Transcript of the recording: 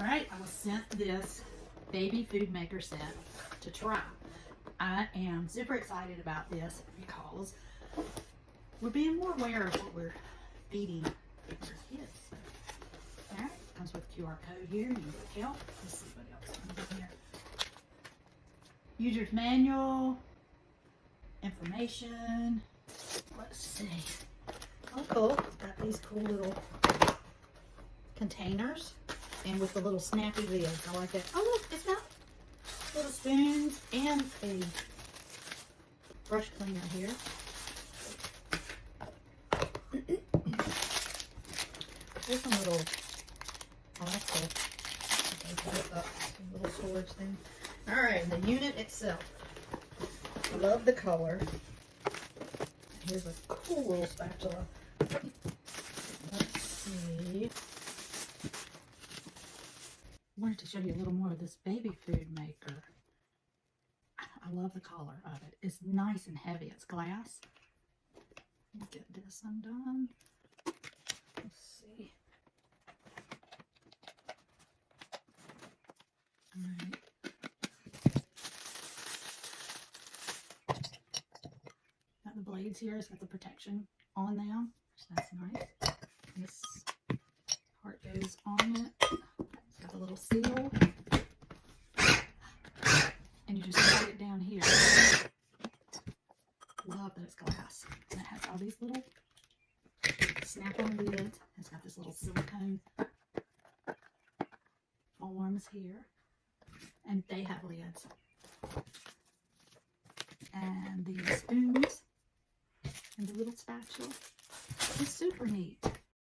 Alright, I was sent this baby food maker set to try. I am super excited about this because we're being more aware of what we're feeding our kids. So, alright, comes with QR code here. You can help. Let's see what else comes in here. User's manual, information. Let's see. Oh, cool. It's got these cool little containers and with the little snappy lids. I like that. Oh, look, it's got little spoons and a brush cleaner here. There's some little, I like the little storage thing. All right, the unit itself. I love the color. Here's a cool little spatula. Let's see. I wanted to show you a little more of this baby food maker. I love the color of it. It's nice and heavy. It's glass. Let me get this undone. Let's see. All right. Got the blades here. It's got the protection on them. So that's nice. This part goes on it. It's got a little seal. And you just slide it down here. Love that it's glass. And it has all these little snap-on lids. It's got this little silicone forms here. And they have lids. And the spoons and the little spatula. It's super neat.